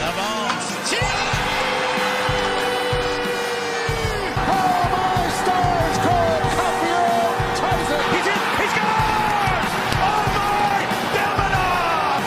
Avance. Oh my stars, Cole Caulfield ties it. He's in. He scores! Oh my! Delmanov!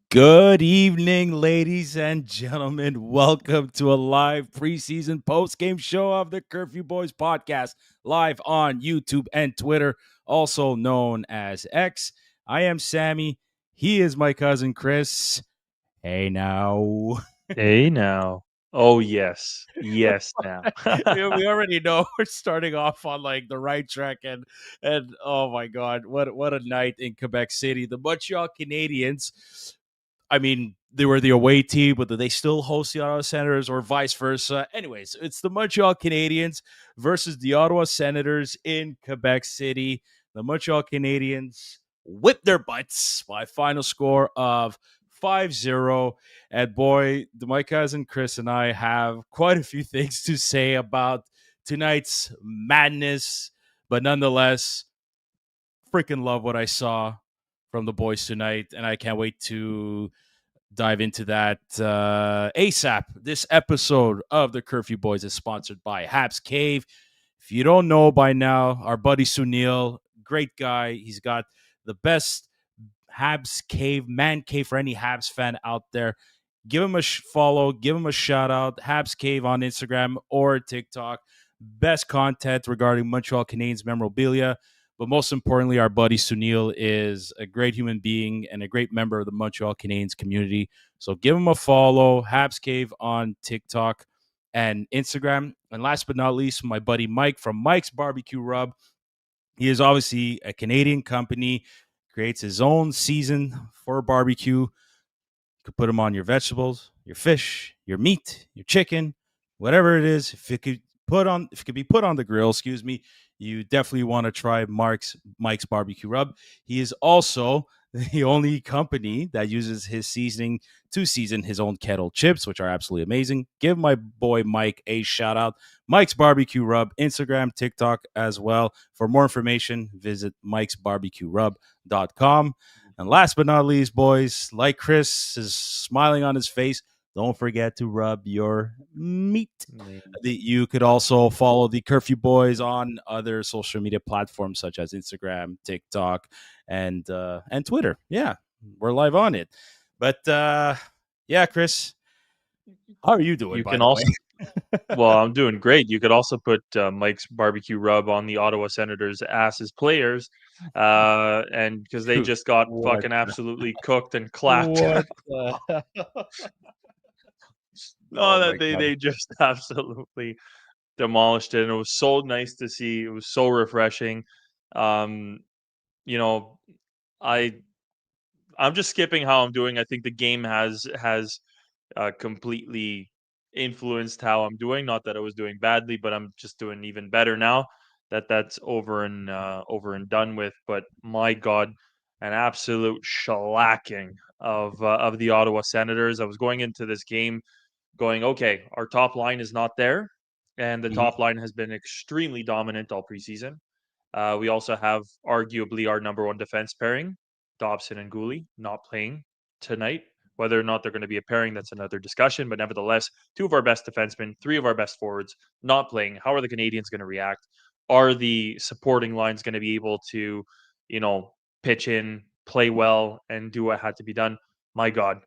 Good evening, ladies and gentlemen. Welcome to a live preseason post-game show of the Curfew Boys podcast, live on YouTube and Twitter, also known as X. I am Sammy. He is my cousin Chris. Hey now. Hey now. Oh yes. Yes now. we already know we're starting off on like the right track and oh my god, what a night in Quebec City. The Montreal Canadiens, I mean, they were the away team, but do they still host the Ottawa Senators or vice versa? Anyways, it's the Montreal Canadiens versus the Ottawa Senators in Quebec City. The Montreal Canadiens whipped their butts by a final score of 5-0. And boy, my cousin Chris and I have quite a few things to say about tonight's madness, but nonetheless, freaking love what I saw from the boys tonight, and I can't wait to dive into that ASAP. This episode of the Curfew Boys is sponsored by Habs Cave. If you don't know by now, our buddy Sunil, great guy. He's got the best Habs Cave, man cave for any Habs fan out there. Give him a follow, give him a shout out. Habs Cave on Instagram or TikTok. Best content regarding Montreal Canadiens memorabilia. But most importantly, our buddy Sunil is a great human being and a great member of the Montreal Canadiens community. So give him a follow, Habs Cave on TikTok and Instagram. And last but not least, my buddy Mike from Mike's Barbecue Rub. He is obviously a Canadian company, creates his own season for barbecue. You could put them on your vegetables, your fish, your meat, your chicken, whatever it is. If it could be put on the grill, excuse me, you definitely want to try Mike's Barbecue Rub. He is also the only company that uses his seasoning to season his own kettle chips, which are absolutely amazing. Give my boy Mike a shout out. Mike's Barbecue Rub, Instagram, TikTok as well. For more information, visit mikesbarbecuerub.com. And last but not least, boys, like Chris is smiling on his face, don't forget to rub your meat. You could also follow the Curfew Boys on other social media platforms such as Instagram, TikTok, and Twitter. Yeah, we're live on it. But yeah, Chris, how are you doing? You by can the also way? well, I'm doing great. You could also put Mike's Barbecue Rub on the Ottawa Senators ass as players, and because they Dude, just got what fucking the- absolutely cooked and clapped. What the No, Oh that my they God. they just absolutely demolished it, and it was so nice to see. It was so refreshing. Um, you know, I I'm just skipping how I'm doing. I think the game has completely influenced how I'm doing. Not that I was doing badly, but I'm just doing even better now that that's over and done with. But my God, an absolute shellacking of the Ottawa Senators. I was going into this game going, okay, our top line is not there, and the Mhm. top line has been extremely dominant all preseason. We also have arguably our number one defense pairing, Dobson and Gooley, not playing tonight. Whether or not they're going to be a pairing, that's another discussion. But nevertheless, two of our best defensemen, three of our best forwards not playing. How are the Canadians going to react? Are the supporting lines going to be able to, you know, pitch in, play well, and do what had to be done? My God,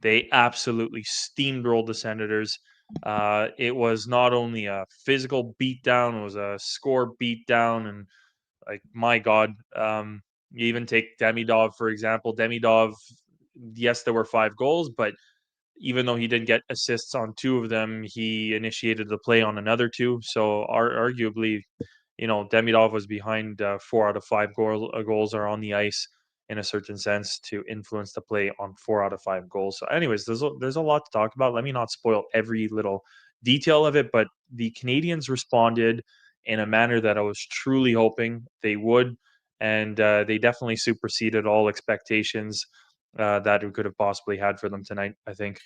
they absolutely steamrolled the Senators. It was not only a physical beatdown, it was a score beatdown, and like my God, you even take Demidov for example. Demidov, yes, there were 5 goals, but even though he didn't get assists on 2 of them, he initiated the play on another 2. So arguably, you know, Demidov was behind 4 out of 5 goals are on the ice in a certain sense to influence the play on 4 out of 5 goals. So, anyways, there's a lot to talk about. Let me not spoil every little detail of it, but the Canadians responded in a manner that I was truly hoping they would, and they definitely superseded all expectations that we could have possibly had for them tonight, I think.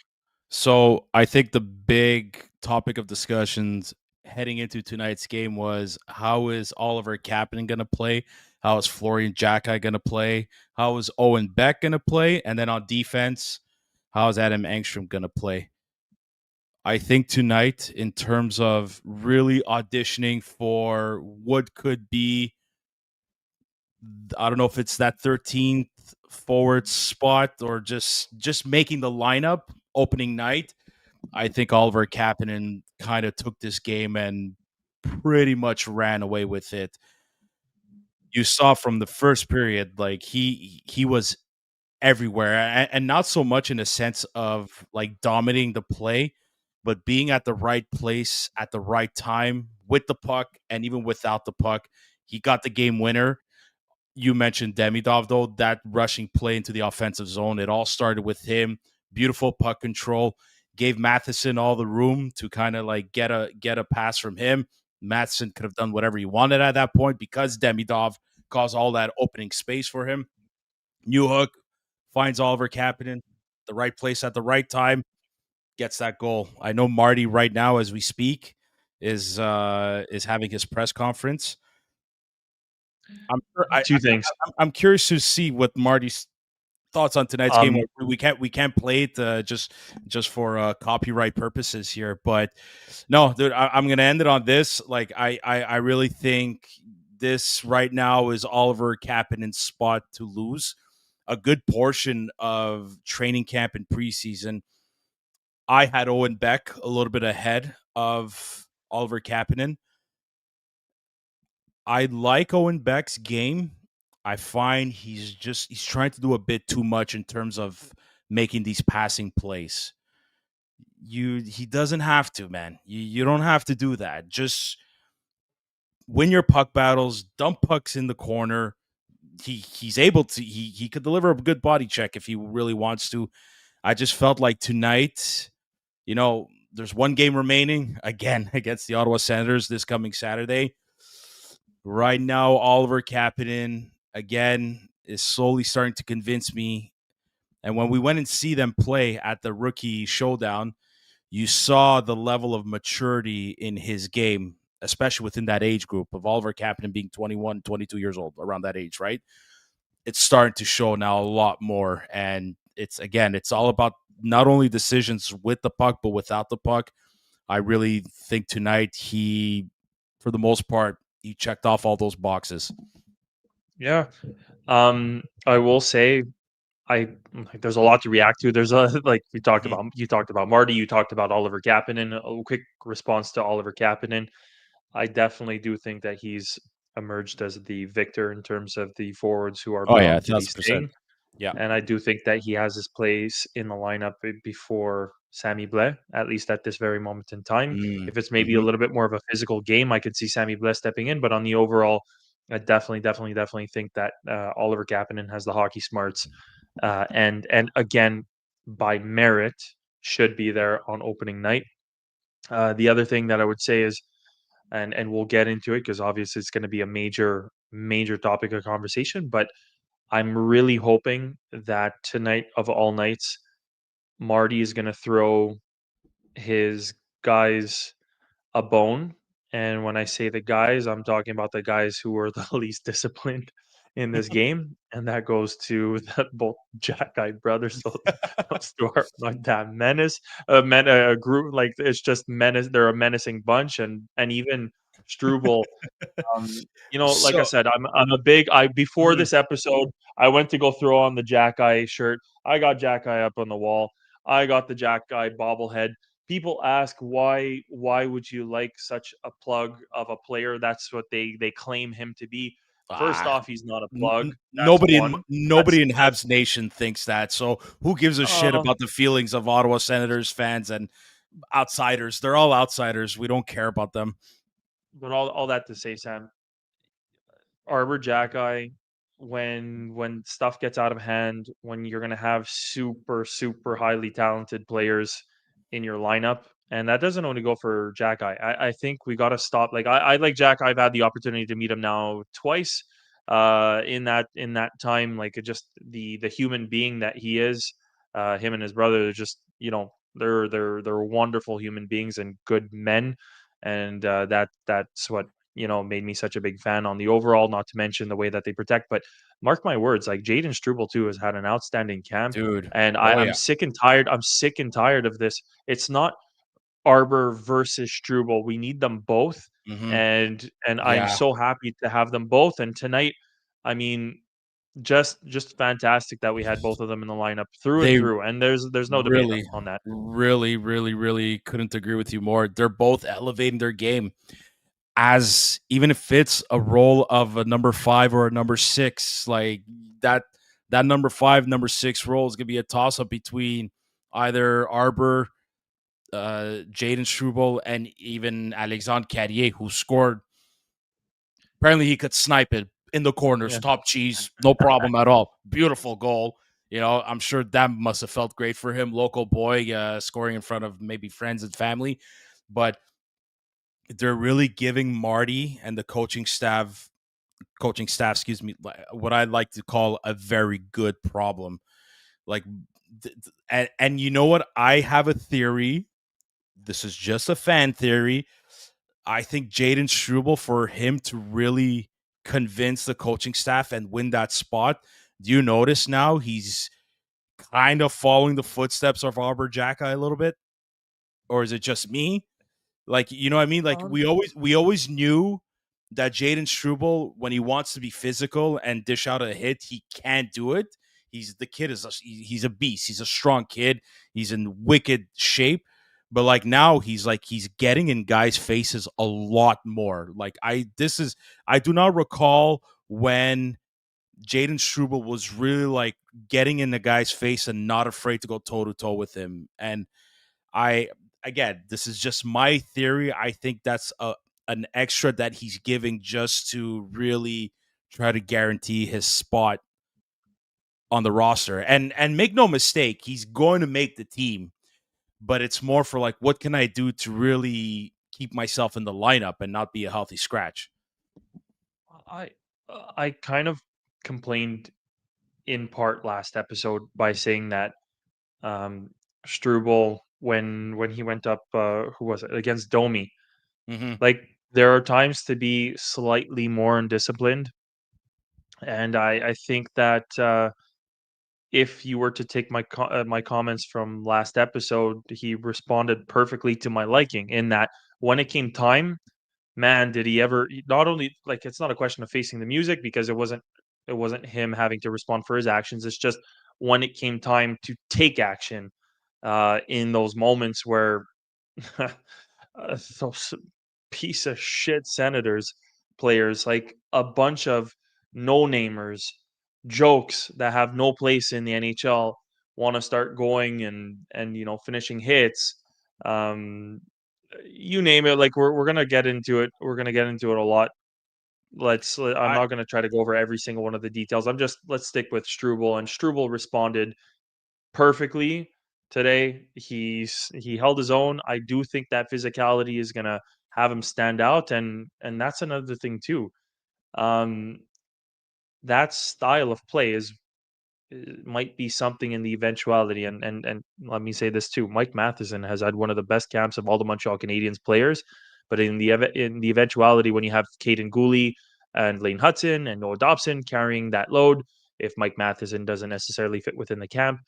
So I think the big topic of discussions heading into tonight's game was how is Oliver Kapanen going to play? How is Florian Jacki going to play? How is Owen Beck going to play? And then on defense, how is Adam Engstrom going to play? I think tonight, in terms of really auditioning for what could be, I don't know if it's that 13th forward spot or just making the lineup opening night. I think Oliver Kapanen kind of took this game and pretty much ran away with it. You saw from the first period, like he was everywhere, and not so much in a sense of like dominating the play, but being at the right place at the right time with the puck, and even without the puck, he got the game winner. You mentioned Demidov, though, that rushing play into the offensive zone. It all started with him. Beautiful puck control. Gave Matheson all the room to kind of like get a pass from him. Matheson could have done whatever he wanted at that point because Demidov caused all that opening space for him. New Hook finds Oliver Kapanen, the right place at the right time, gets that goal. I know Marty right now, as we speak, is having his press conference. I'm sure Two things. I'm curious to see what Marty's thoughts on tonight's game. Um, We can't play it just for copyright purposes here, but no, dude, I'm gonna end it on this. Like I really think this right now is Oliver Kapanen's spot to lose. A good portion of training camp and preseason, I had Owen Beck a little bit ahead of Oliver Kapanen. I like Owen Beck's game. I find he's trying to do a bit too much in terms of making these passing plays. He doesn't have to, man. You don't have to do that. Just win your puck battles, dump pucks in the corner. He's able to he could deliver a good body check if he really wants to. I just felt like tonight, there's one game remaining again against the Ottawa Senators this coming Saturday. Right now, Oliver Kapanen again is slowly starting to convince me. And when we went and see them play at the rookie showdown, you saw the level of maturity in his game, especially within that age group of Oliver Kapanen being 21, 22 years old, around that age, right? It's starting to show now a lot more. And it's all about not only decisions with the puck, but without the puck. I really think tonight for the most part, he checked off all those boxes. yeah. I will say like, there's a lot to react to. There's a like Mhm. you talked about Marty, you talked about Oliver Kapanen. A quick response to Oliver Kapanen. I definitely do think that he's emerged as the victor in terms of the forwards who are Oh yeah, bound to be 1,000%. staying. Yeah. And I do think that he has his place in the lineup before Sammy Blais, at least at this very moment in time. If it's maybe a Mm-hmm. little bit more of a physical game, I could see Sammy Blais stepping in. But on the overall, I definitely think that Oliver Kapanen has the hockey smarts, and again, by merit, should be there on opening night. The other thing that I would say is, and we'll get into it because obviously it's going to be a major topic of conversation, but I'm really hoping that tonight of all nights, Marty is gonna throw his guys a bone. And when I say the guys, I'm talking about the guys who were the least disciplined in this game. And that goes to both Jack-eyed brothers, those two are like that menace, a group like it's just menace. They're a menacing bunch, and even Struble, like I So, said, I'm a big I before mhm. this episode, I went to go throw on the Jack Eye shirt. I got Jack Eye up on the wall. I got the Jack Eye bobblehead. People ask why would you like such a plug of a player? That's what they claim him to be. First ah, off, he's not a plug. That's nobody in one. nobody in That's Habs Nation thinks that. So who gives a shit uh, about the feelings of Ottawa Senators fans and outsiders? They're all outsiders. We don't care about them. but all that to say, Sam, Arbor Jackeye, when stuff gets out of hand, when you're gonna have super highly talented players in your lineup, and that doesn't only go for Jackeye. I think we gotta stop. Like I like Jack. I've had the opportunity to meet him now twice. In that time, like just the human being that he is, him and his brother, are just They're wonderful human beings and good men, and that's what made me such a big fan on the overall. Not to mention the way that they protect. But mark my words, like Jaden Struble too has had an outstanding camp, Dude. and Oh I'm yeah. sick and tired. I'm sick and tired of this. It's not Arbor versus Struble. We need them both, Hmm. and I'm Yeah. so happy to have them both. And tonight, I mean, just fantastic that we had both of them in the lineup through and They through. And there's no debate really, on that. really couldn't agree with you more. They're both elevating their game, as even if it's a role of a number 5 or a number 6, like that number 5, number 6 role is gonna be a toss up between either Arbor, Jaden Struble, and even Alexandre Carrier, who scored. Apparently, he could snipe it in the corners, Yeah. top cheese, no problem at all. Beautiful goal. I'm sure that must have felt great for him. Local boy, scoring in front of maybe friends and family, but they're really giving Marty and the coaching staff, excuse me, what I like to call a very good problem. Like, and you know what? I have a theory. This is just a fan theory. I think Jaden Struble, for him to really convince the coaching staff and win that spot, do you notice now he's kind of following the footsteps of Arbor Jacka a little bit? Or is it just me? Like, you know what I mean? Like, Um, we always knew that Jaden Struble, when he wants to be physical and dish out a hit, he can't do it. The kid is he's a beast. He's a strong kid. He's in wicked shape. But like now he's getting in guys' faces a lot more. Like I do not recall when Jaden Struble was really like getting in the guy's face and not afraid to go toe to toe with him. And I again, this is just my theory. I think that's an extra that he's giving just to really try to guarantee his spot on the roster. And make no mistake, he's going to make the team, but it's more for like, what can I do to really keep myself in the lineup and not be a healthy scratch? I I kind of complained in part last episode by saying that um, Struble when he went up, who was it against Domi? Hmm. Like there are times to be slightly more undisciplined, and I think that if you were to take my comments from last episode, he responded perfectly to my liking. In that, when it came time, man, did he ever? Not only like it's not a question of facing the music because it wasn't him having to respond for his actions. It's just when it came time to take action in those moments where those piece of shit Senators players, like a bunch of no-namers, jokes that have no place in the NHL, want to start going and finishing hits. Um, you name it. Like we're gonna get into it. We're gonna get into it a lot. I'm I not gonna try to go over every single one of the details. Let's stick with Struble. And Struble responded perfectly today. He held his own. I do think that physicality is gonna have him stand out, and that's another thing too. Um, that style of play is might be something in the eventuality. And let me say this too: Mike Matheson has had one of the best camps of all the Montreal Canadiens players. But in the eventuality, when you have Caden Gooley and Lane Hudson and Noah Dobson carrying that load, if Mike Matheson doesn't necessarily fit within the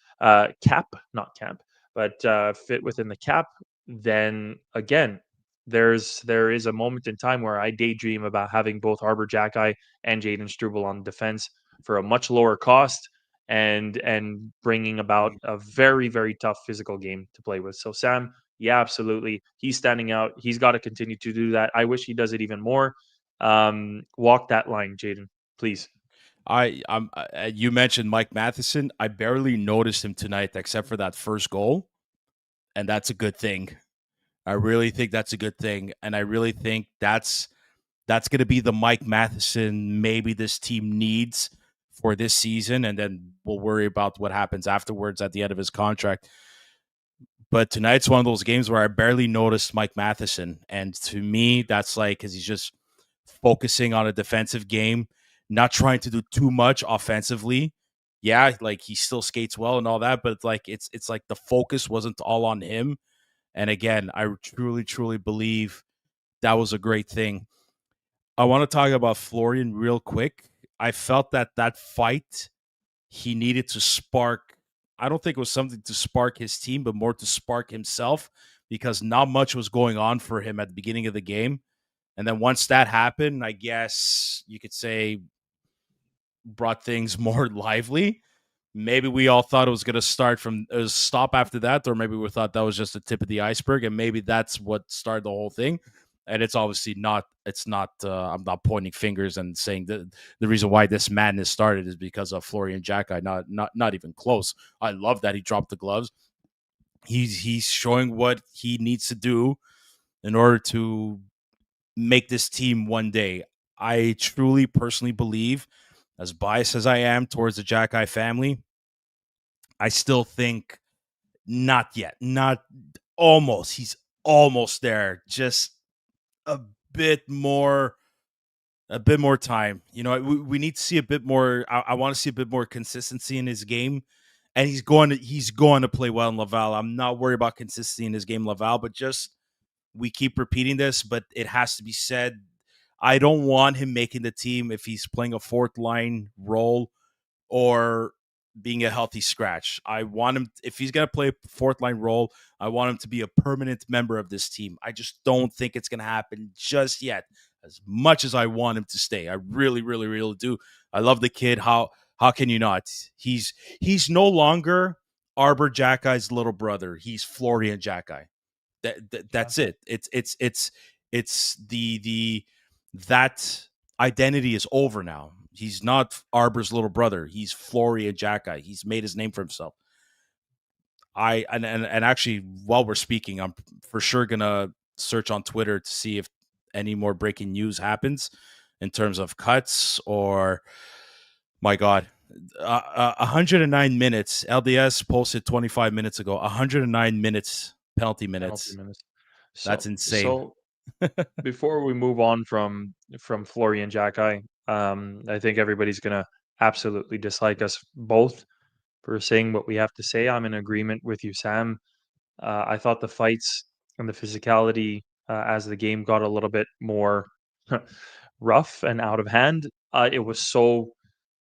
not camp, but fit within the cap, then again, there is a moment in time where I daydream about having both Arbor Jacki and Jaden Struble on defense for a much lower cost and bringing about a very very tough physical game to play with. So Sam, yeah, absolutely, he's standing out. He's got to continue to do that. I wish he does it even more. Walk that line, Jaden, please. you mentioned Mike Matheson. I barely noticed him tonight except for that first goal, and that's a good thing. I really think that's a good thing, and I really think that's going to be the Mike Matheson maybe this team needs for this season, and then we'll worry about what happens afterwards at the end of his contract. But tonight's one of those games where I barely noticed Mike Matheson, and to me, that's like because he's just focusing on a defensive game, not trying to do too much offensively. yeah, like he still skates well and all that, but it's like the focus wasn't all on him. And again, I truly, truly believe that was a great thing. I want to talk about Florian real quick. I felt that fight, he needed to spark. I don't think it was something to spark his team, but more to spark himself, because not much was going on for him at the beginning of the game. And then once that happened, I guess you could say brought things more lively. Maybe we all thought it was going to stop after that, or maybe we thought that was just the tip of the iceberg, and maybe that's what started the whole thing. And it's obviously not. It's not. I'm not pointing fingers and saying that the reason why this madness started is because of Florian Jacki. Not even close. I love that he dropped the gloves. He's showing what he needs to do in order to make this team one day. I truly, personally believe, as biased as I am towards the Jacki family, I still think not yet. Not almost. He's almost there. Just a bit more time. You know, we need to see a bit more. I want to see a bit more consistency in his game. And he's going to play well in Laval. I'm not worried about consistency in his game, Laval, but just we keep repeating this, but it has to be said. I don't want him making the team if he's playing a fourth line role or being a healthy scratch. I want him, if he's going to play a fourth line role, I want him to be a permanent member of this team. I just don't think it's going to happen just yet, as much as I want him to stay. I really, really, really do. I love the kid. How can you not? He's no longer Arbor Jacki's little brother. He's Florian Jacki. That's it. It's the that identity is over now. He's not Arbor's little brother. He's Florian Jacki. He's made his name for himself. And actually, while we're speaking, I'm for sure gonna search on Twitter to see if any more breaking news happens in terms of cuts or, my God, 109 minutes. LDS posted 25 minutes ago. 109 minutes penalty minutes. That's insane. So before we move on from Florian Jacki, I think everybody's gonna absolutely dislike us both for saying what we have to say. I'm in agreement with you, Sam. I thought the fights and the physicality as the game got a little bit more rough and out of hand. It was so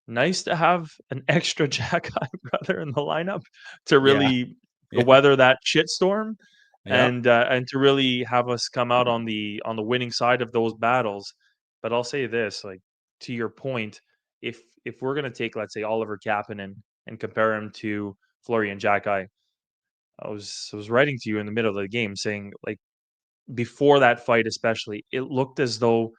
nice to have an extra Jacki brother in the lineup to Yeah. really Yeah. weather that shitstorm Yeah. and to really have us come out on the winning side of those battles. But I'll say this, like to your point, if we're gonna take, let's say, Oliver Kapanen and compare him to Florian Jacki, I was writing to you in the middle of the game saying, like, before that fight especially, it looked as though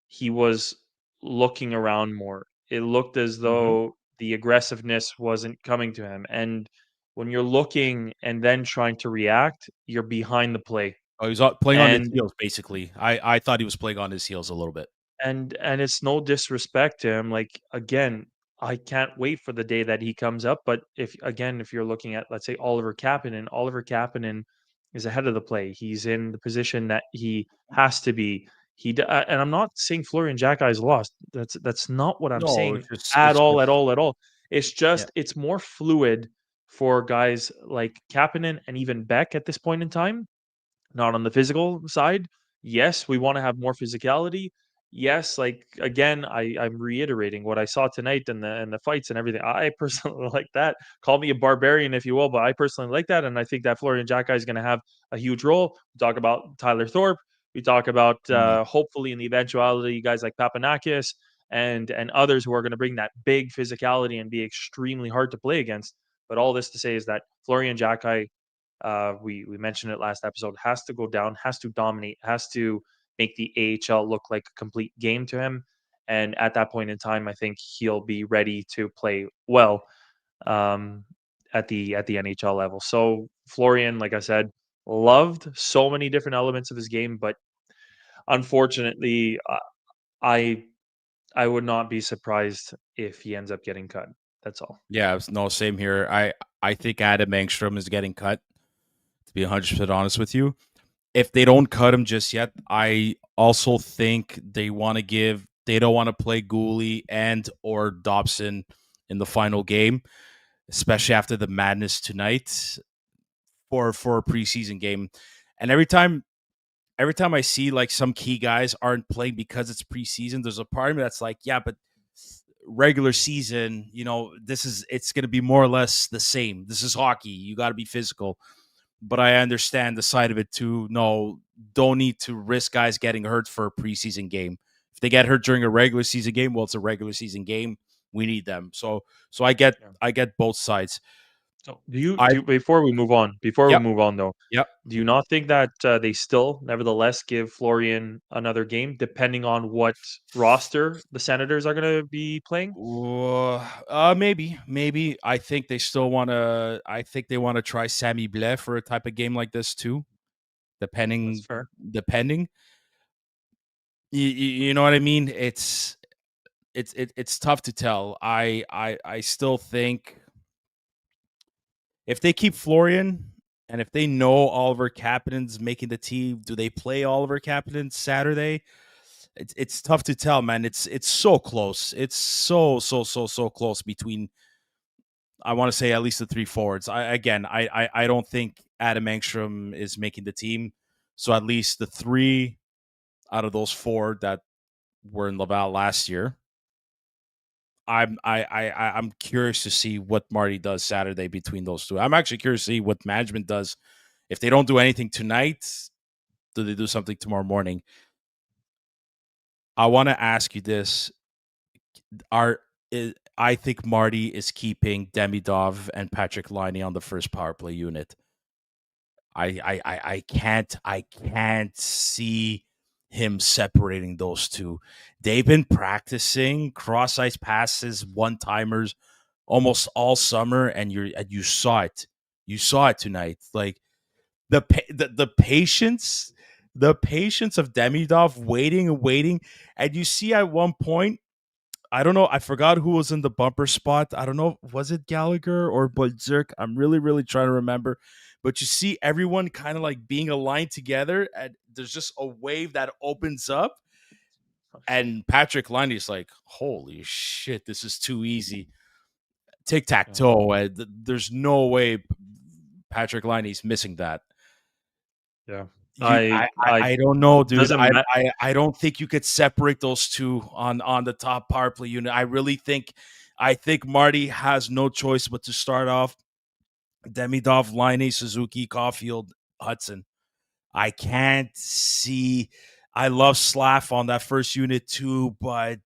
he was looking around more. It looked as Mm-hmm. though the aggressiveness wasn't coming to him, and when you're looking and then trying to react, you're behind the play. Oh, he's playing on his And heels, basically. I thought he was playing on his heels a little bit. and it's no disrespect to him, like, again, I can't wait for the day that he comes up, but if you're looking at, let's say, Oliver Kapanen is ahead of the play. He's in the position that he has to be. And I'm not saying Florian Jacki is lost. That's not what I'm No, saying it's just at it's all, at just all, at all. It's yeah. just it's more fluid for guys like Kapanen and even Beck at this point in time, not on the physical side. Yes, we want to have more physicality. Yes, like again, I'm reiterating what I saw tonight and the fights and everything. I personally like that. Call me a barbarian if you will, but I personally like that, and I think that Florian Jacki is going to have a huge role. We talk about Tyler Thorpe. We talk about Mm. hopefully in the eventuality guys like Papanakis and others who are going to bring that big physicality and be extremely hard to play against. But all this to say is that Florian Jacki, we mentioned it last episode, has to go down, has to dominate, has to make the AHL look like a complete game to him. And at that point in time, I think he'll be ready to play well um, at the NHL level. So Florian, like I said, loved so many different elements of his game, but unfortunately, I I would not be surprised if he ends up getting cut. That's all. Yeah, no, same here. I think Adam Engstrom is getting cut, to be 100% honest with you. If they don't cut him just yet, I also think they don't want to play Gooley and or Dobson in the final game, especially after the madness tonight for a preseason game. And every time I see like some key guys aren't playing because it's preseason, there's a part of me that's like, yeah, but regular season, it's going to be more or less the same. This is hockey. You got to be physical. But I understand the side of it too. No, don't need to risk guys getting hurt for a preseason game. If they get hurt during a regular season game, well, it's a regular season game. We need them. So I get Yeah. I get both sides. So do I you before we move Yep. on though, Yep. do you not think that they still nevertheless give Florian another game depending on what roster the Senators are going to be playing? Maybe. I think they still want to. I think they want to try Sammy Blais for a type of game like this too. That's Depending, fair. depending. You know what I mean? It's tough to tell. I still think if they keep Florian and if they know Oliver Kapanen's making the team, do they play Oliver Kapanen Saturday? It's tough to tell, man. It's so close. It's so close between. I want to say at least the three forwards. I don't think Adam Engstrom is making the team, so at least the three out of those four that were in Laval last year. I'm curious to see what Marty does Saturday between those two. I'm actually curious to see what management does. If they don't do anything tonight, do they do something tomorrow morning? I want to ask you this: I think Marty is keeping Demidov and Patrick Laine on the first power play unit. I can't see him separating those two. They've been practicing cross ice passes, one timers almost all summer, and you saw it. You saw it tonight. Like the patience, the patience of Demidov waiting and waiting, and you see at one point. I don't know. I forgot who was in the bumper spot. I don't know. Was it Gallagher or Bolzerk? I'm really, really trying to remember. But you see everyone kind of like being aligned together, and there's just a wave that opens up. And Patrick Laine is like, holy shit, this is too easy. Tic tac Yeah. toe. There's no way Patrick Laine is missing that. Yeah. You, I don't know, dude. Doesn't matter. I don't think you could separate those two on the top power play unit. I think Marty has no choice but to start off Demidov, Laine, Suzuki, Caulfield, Hudson. I can't see. I love Slav on that first unit too, but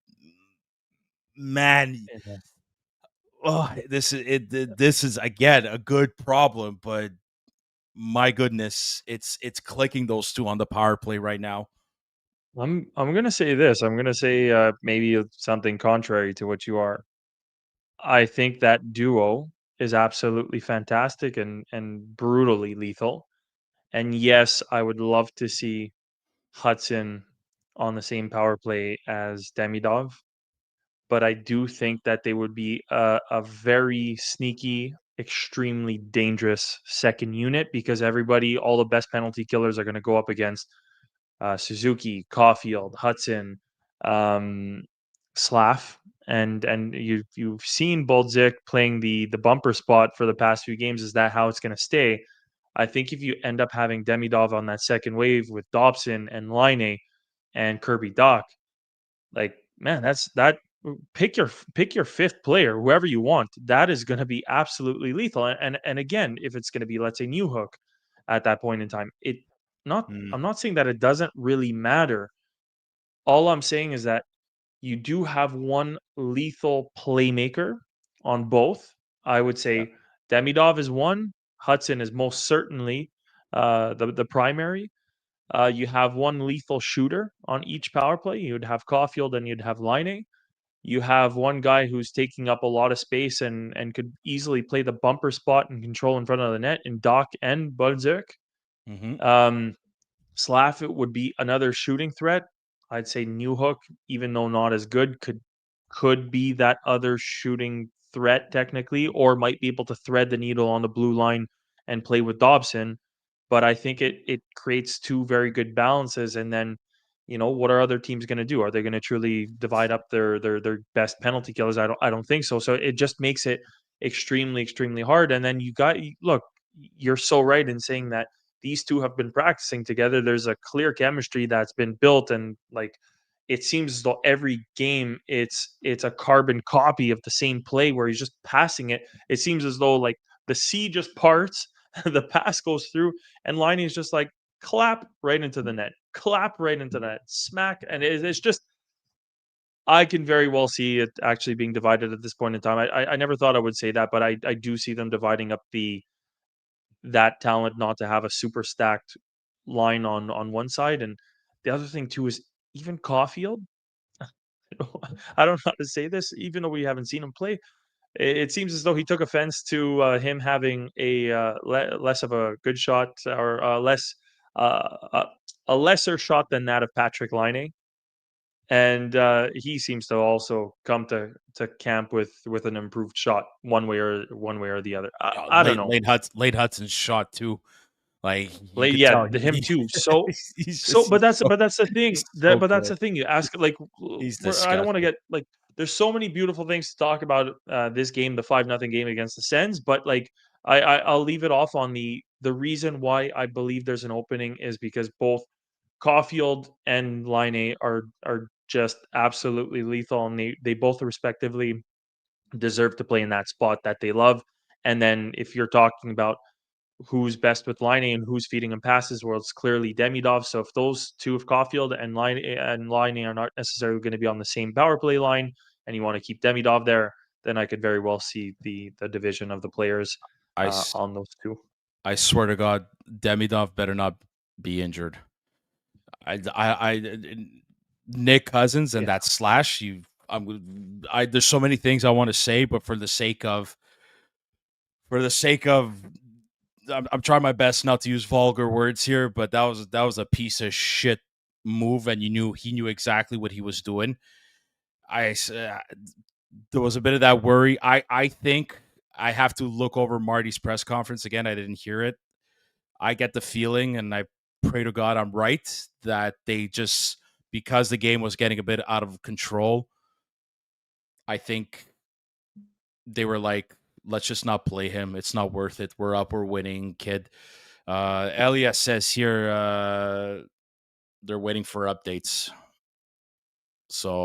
man, this is it. This is again a good problem, but my goodness, it's clicking those two on the power play right now. I'm gonna say this. I'm gonna say maybe something contrary to what you are. I think that duo is absolutely fantastic and brutally lethal. And yes, I would love to see Hudson on the same power play as Demidov, but I do think that they would be a very sneaky, extremely dangerous second unit because all the best penalty killers are going to go up against Suzuki, Caulfield, Hudson, um, Slav, and you've seen Boldzic playing the bumper spot for the past few games. Is that how it's going to stay? I think if you end up having Demidov on that second wave with Dobson and Line and Kirby Doc, like man, that pick your fifth player, whoever you want. That is going to be absolutely lethal. And again, if it's going to be let's say New Hook at that point in time, Mm, I'm not saying that it doesn't really matter. All I'm saying is that you do have one lethal playmaker on both. I would yeah. say Demidov is one. Hudson is most certainly the primary. You have one lethal shooter on each power play. You'd have Caulfield and you'd have Line. You have one guy who's taking up a lot of space and could easily play the bumper spot and control in front of the net in Doc and Budzerk. Mm-hmm. Um, Slav it would be another shooting threat. I'd say New Hook, even though not as good, could be that other shooting threat technically, or might be able to thread the needle on the blue line and play with Dobson. But I think it creates two very good balances. And then what are other teams going to do? Are they going to truly divide up their best penalty killers? I don't think so. So it just makes it extremely extremely hard. And then look, you're so right in saying that these two have been practicing together. There's a clear chemistry that's been built, and like it seems as though every game it's a carbon copy of the same play where he's just passing it. It seems as though like the sea just parts, the pass goes through, and Liney is just like clap right into the net, clap right into the net, smack, and it's just I can very well see it actually being divided at this point in time. I never thought I would say that, but I do see them dividing up that talent not to have a super stacked line on one side, and the other thing too is even Caulfield. I don't know how to say this, even though we haven't seen him play. It seems as though he took offense to him having less of a good shot or uh, uh, a lesser shot than that of Patrick Laine, and he seems to also come to camp with an improved shot one way or the other. I don't know. Late Hudson's shot too. Like you Like, could yeah, tell, him too. So he's so, just but that's so, but that's the thing. he's so But that's good. the thing. You ask like, He's I don't want to disgusting. get like. There's so many beautiful things to talk about this game, the 5-0 game against the Sens. But like, I'll leave it off on the reason why I believe there's an opening is because both Caulfield and Line are just absolutely lethal, and they both respectively deserve to play in that spot that they love. And then if you're talking about who's best with Line and who's feeding him passes, well, it's clearly Demidov. So if those two, if Caulfield and Line are not necessarily going to be on the same power play line, and you want to keep Demidov there, then I could very well see the division of the players I, s- on those two. I swear to God, Demidov better not be injured. I Nick Cousins and Yeah, that slash. There's so many things I want to say, but for the sake of I'm trying my best not to use vulgar words here, but that was a piece of shit move, and he knew exactly what he was doing. There was a bit of that worry. I think I have to look over Marty's press conference again. I didn't hear it. I get the feeling, and I pray to God I'm right, that they just, because the game was getting a bit out of control, I think they were like, let's just not play him. It's not worth it. We're up, we're winning, kid. Elias says here they're waiting for updates.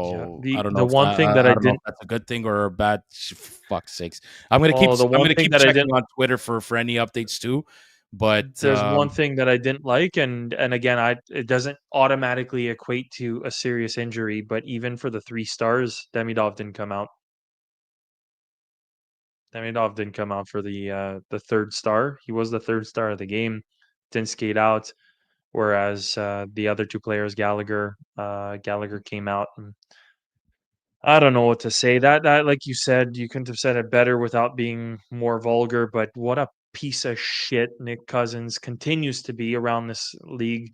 yeah. So I The don't know the if one thing that I I don't know if didn't, that's a good thing or a bad. Fuck's sakes! I'm gonna keep oh, the I'm one gonna thing keep that I checking didn't on Twitter for any updates too. But there's one thing that I didn't like, and again, it doesn't automatically equate to a serious injury, but even for the 3 stars, Demidov didn't come out. Demidov didn't come out for the third star. He was the third star of the game, didn't skate out, whereas the other two players, Gallagher came out, and I don't know what to say. That like you said, you couldn't have said it better without being more vulgar. But what a piece of shit Nick Cousins continues to be around this league.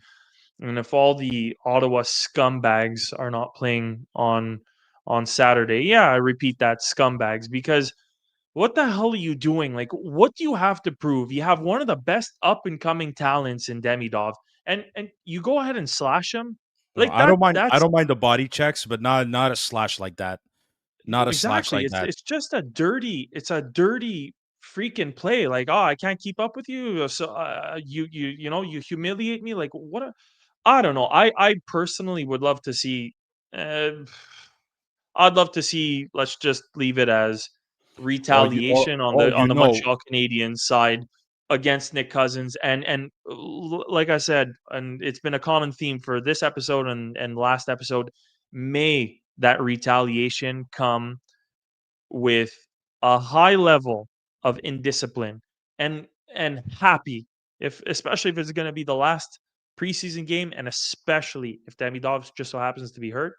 And if all the Ottawa scumbags are not playing on Saturday, yeah, I repeat that, scumbags, because what the hell are you doing? Like, what do you have to prove? You have one of the best up and coming talents in Demidov, and you go ahead and slash him no, like that. I That's don't mind the body checks, but not a slash like that. Not a slash exactly. like It's that. it's just a dirty. It's a dirty freaking play. Like, oh, I can't keep up with you. So you humiliate me. Like, what a I don't know. I personally would love to see. Uh, I'd love to see. Let's just leave it as retaliation on the Montreal Canadiens side against Nick Cousins, and like I said, and it's been a common theme for this episode and last episode. May that retaliation come with a high level of indiscipline and happy, if especially if it's going to be the last preseason game, and especially if Danny Dobbs just so happens to be hurt.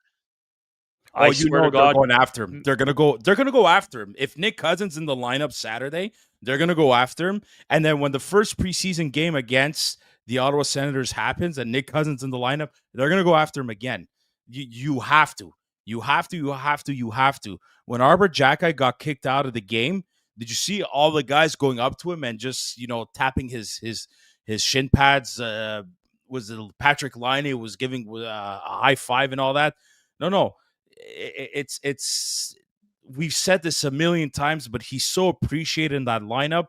Oh, I swear to they're God, going after him. m- They're gonna go after him. If Nick Cousins in the lineup Saturday, they're gonna go after him. And then when the first preseason game against the Ottawa Senators happens and Nick Cousins in the lineup, they're gonna go after him again. You have to. You have to, you have to, you have to. When Arbor Jacki got kicked out of the game, did you see all the guys going up to him and just, tapping his shin pads was it Patrick Laine was giving a high five and all that. No, it's we've said this a million times, but he's so appreciated in that lineup.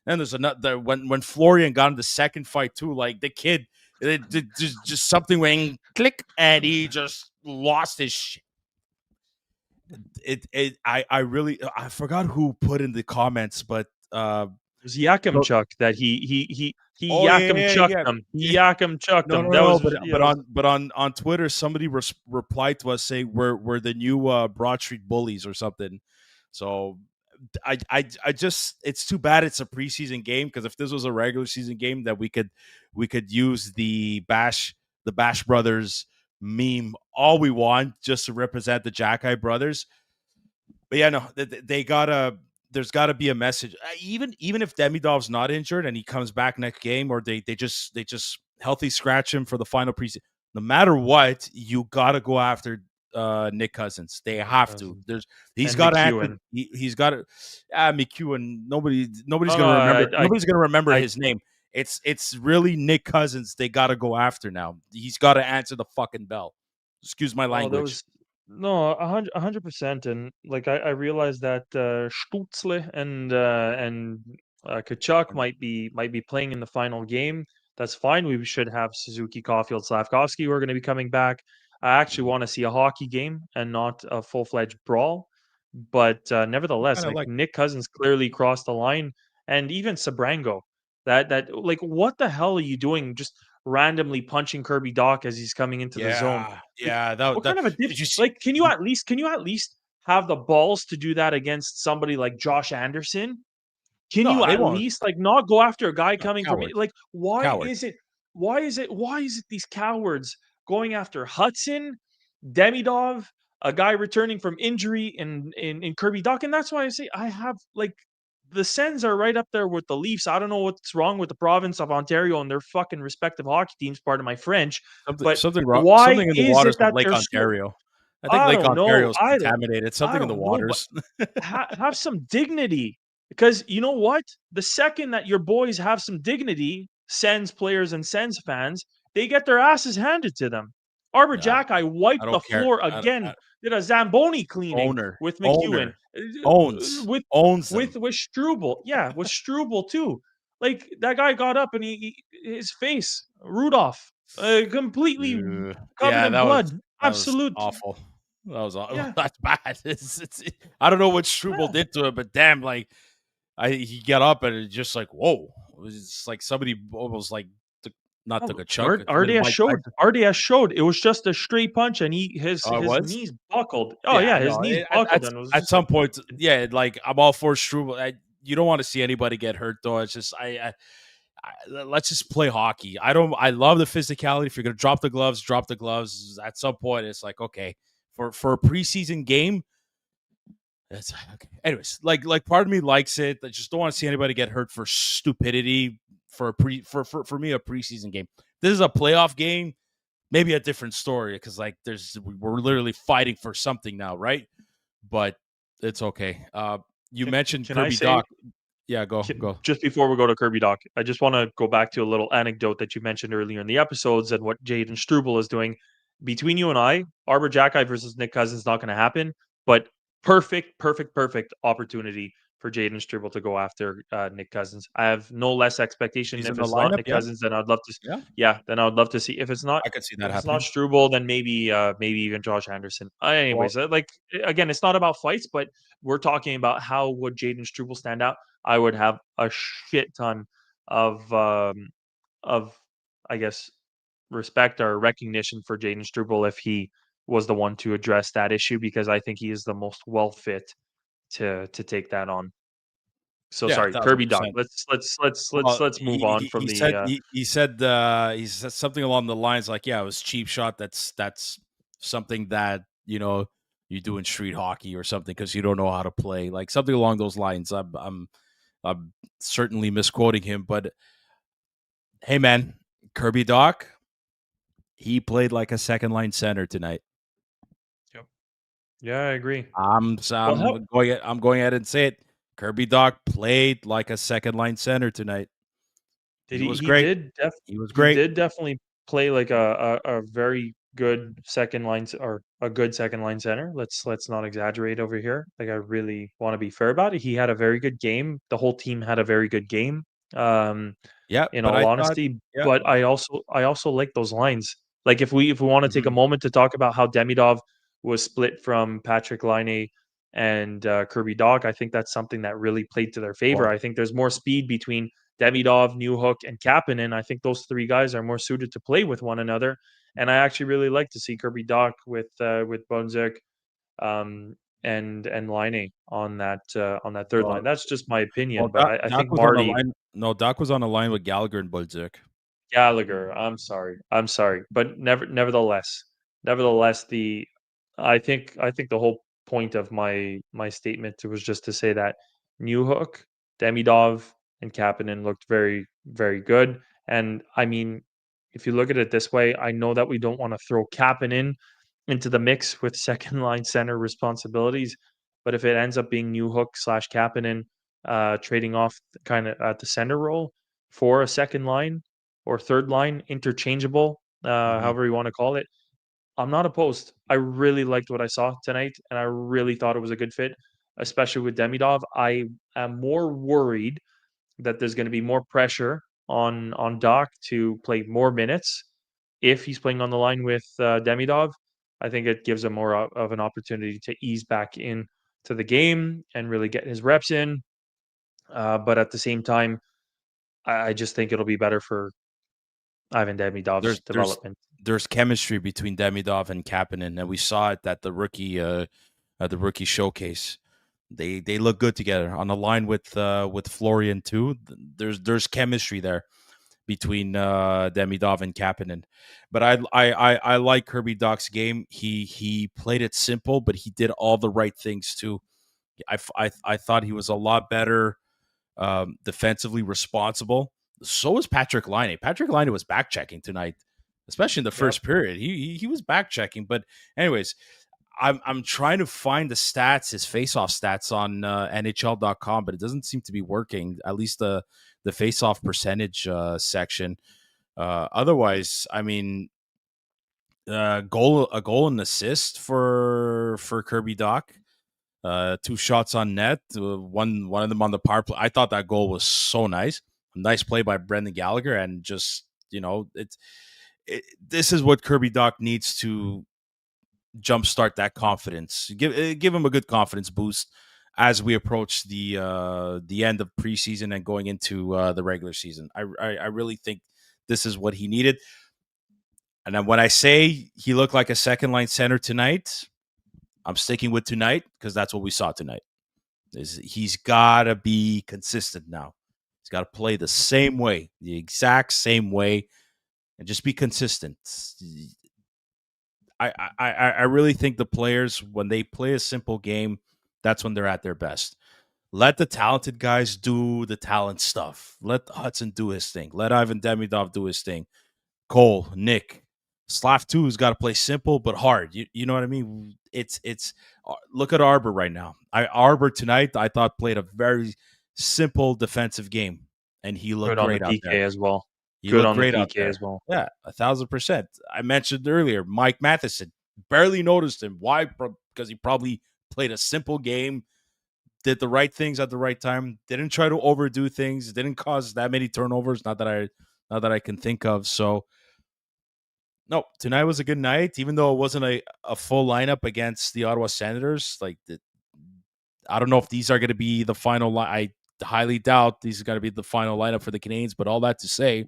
And there's another when Florian got in the second fight too, like the kid, just something went click, and he just lost his shit. I really I forgot who put in the comments, but It was Yakimchuk that he Oh, Yakimchucked yeah. him. He Yakimchucked No, him. no, That no. was But on Twitter, somebody replied to us saying we're the new Broad Street Bullies or something. So I just it's too bad it's a preseason game, because if this was a regular season game, that we could use the Bash Brothers meme all we want just to represent the Jackeye brothers. But yeah, no, they gotta. There's got to be a message. Even if Demidov's not injured and he comes back next game, or they just healthy scratch him for the final preseason. No matter what, you got to go after Nick Cousins. They have to. He's got to answer. He's got to. McEwen. Nobody's gonna remember. Nobody's gonna remember his name. It's really Nick Cousins. They got to go after now. He's got to answer the fucking bell. Excuse my language. No, 100%. And like I realized that Stutzle and Kachuk might be playing in the final game. That's fine. We should have Suzuki, Caulfield, Slavkovsky who are going to be coming back. I actually want to see a hockey game and not a full-fledged brawl. But nevertheless, like Nick Cousins clearly crossed the line, and even Sabrango. That like, what the hell are you doing? Just randomly punching Kirby Doc as he's coming into the zone. Like, Yeah. what kind of a Did you see? like? Can you at least have the balls to do that against somebody like Josh Anderson? Can No, you they at won't. least like not go after a guy No, coming from coward. like Coward. why is it these cowards going after Hudson, Demidov, a guy returning from injury in Kirby Duck? And that's why I say I have like the Sens are right up there with the Leafs. I don't know what's wrong with the province of Ontario and their fucking respective hockey teams, pardon my French. But Something wrong. why Something in the is waters it of that Lake they're so Ontario. I think I Lake don't Ontario know. is contaminated. I Something in the don't know, but waters. have some dignity, because you know what? The second that your boys have some dignity, Sens players and Sens fans, they get their asses handed to them. Arbor Yeah, Jack, I I wiped the don't care. floor again. Did a Zamboni cleaning with McEwen, Owner owns them. with Struble. Yeah, with Struble too. Like that guy got up and his face, Rudolph, completely covered Yeah, in that was blood. Absolute. awful. That was awful. Yeah. That's bad. I don't know what Struble Yeah. did to it, but damn, like he got up and it just like whoa. It was just like somebody almost like not took a chunk. RDS showed it was just a straight punch, and his Oh, it was? knees buckled. Oh Yeah, yeah, I his know. knees buckled, and it was At just like some point, yeah, like I'm all for Struble. You don't want to see anybody get hurt, though. It's just let's just play hockey. I love the physicality. If you're gonna drop the gloves, drop the gloves. At some point, it's like okay, for a preseason game. That's okay. Anyways, like part of me likes it. I just don't want to see anybody get hurt for stupidity for for me a preseason game. This is a playoff game. Maybe a different story, because like we're literally fighting for something now, right? But it's okay. You mentioned can Kirby Doc. Yeah, go. Just before we go to Kirby Doc, I just want to go back to a little anecdote that you mentioned earlier in the episodes and what Jaden Struble is doing. Between you and I, Arbor Jackeye versus Nick Cousins is not going to happen, but perfect opportunity for Jaden Struble to go after Nick Cousins. I have no less expectation. He's If in the it's not lineup, Nick yeah? Cousins, then I'd love to. Yeah, Then I would love to see. If it's not, I could see that if it's not happening. Struble, then maybe even Josh Anderson. Anyways, like again, it's not about fights, but we're talking about how would Jaden Struble stand out. I would have a shit ton of I guess respect or recognition for Jaden Struble if he was the one to address that issue, because I think he is the most well fit to take that on. So Yeah, sorry, Kirby Doc. 1,000%. Let's move on from the. He said something along the lines like, yeah, it was cheap shot. That's something that you do in street hockey or something, because you don't know how to play, like something along those lines. I'm certainly misquoting him, but hey, man, Kirby Doc, he played like a second line center tonight. Yep. Yeah, I agree. I'm going ahead and say it. Kirby Doc played like a second line center tonight. He was great. He was great. He did definitely play like a very good second line or a good second line center. Let's not exaggerate over here. Like I really want to be fair about it. He had a very good game. The whole team had a very good game. Um, Yeah, in but all I thought, honesty, yeah, but I also like those lines. Like if we want to take a mhm, moment to talk about how Demidov was split from Patrick Laine and Kirby Dach, I think that's something that really played to their favor. well, I think there's more speed between Demidov, Newhook, and Kapanen. I think those three guys are more suited to play with one another, and I actually really like to see Kirby Dach with Bonzek um, and Laine on that third line. well, That's just my opinion, well, but I Doc think was on the Marty line. No, Doc was on the line with Gallagher and Bolduc. Gallagher. I'm sorry. I'm sorry, but nevertheless, I think the whole point of my statement was just to say that Newhook, Demidov, and Kapanen looked very very good. And I mean, if you look at it this way, I know that we don't want to throw Kapanen into the mix with second line center responsibilities, but if it ends up being Newhook slash Kapanen trading off kind of at the center role for a second line or third line, interchangeable, Mhm. however you want to call it. I'm not opposed. I really liked what I saw tonight, and I really thought it was a good fit, especially with Demidov. I am more worried that there's going to be more pressure on Doc to play more minutes if he's playing on the line with Demidov. I think it gives him more of an opportunity to ease back in to the game and really get his reps in. But at the same time, I just think it'll be better for Ivan Demidov's There's there's development. there's chemistry between Demidov and Kapanen, and we saw it at the rookie showcase. They look good together on the line with Florian too. There's chemistry there between Demidov and Kapanen. But I like Kirby Doc's game. He played it simple, but he did all the right things too. I thought he was a lot better defensively responsible. So was Patrick Laine. Patrick Laine was back checking tonight, especially in the Yep. first period. He was back checking. But anyways, I'm trying to find the stats, his faceoff stats on NHL.com, but it doesn't seem to be working. At least the faceoff percentage section. Otherwise, I mean, a goal and assist for Kirby Doc. Two shots on net, one of them on the power play. I thought that goal was so nice. Nice play by Brendan Gallagher, and just this is what Kirby Doc needs to jumpstart that confidence. Give him a good confidence boost as we approach the end of preseason and going into the regular season. I really think this is what he needed. And then when I say he looked like a second line center tonight, I'm sticking with tonight because that's what we saw tonight. He's got to be consistent now. He's got to play the same way, the exact same way, and just be consistent. I really think the players, when they play a simple game, that's when they're at their best. Let the talented guys do the talent stuff. Let Hudson do his thing. Let Ivan Demidov do his thing. Cole, Nick, Slav too has got to play simple but hard. You know what I mean? It's look at Arbor right now. Arbor tonight I thought played a very simple defensive game, and he looked Good on the great out there. PK as well. He Good looked on the great out PK there. as well. Yeah, 1,000%. I mentioned earlier, Mike Matheson barely noticed him. Why? Because he probably played a simple game, did the right things at the right time, didn't try to overdo things, didn't cause that many turnovers. Not that I can think of. So no, tonight was a good night, even though it wasn't a full lineup against the Ottawa Senators. I don't know if these are going to be the final line. I highly doubt these are going to be the final lineup for the Canadiens. But all that to say,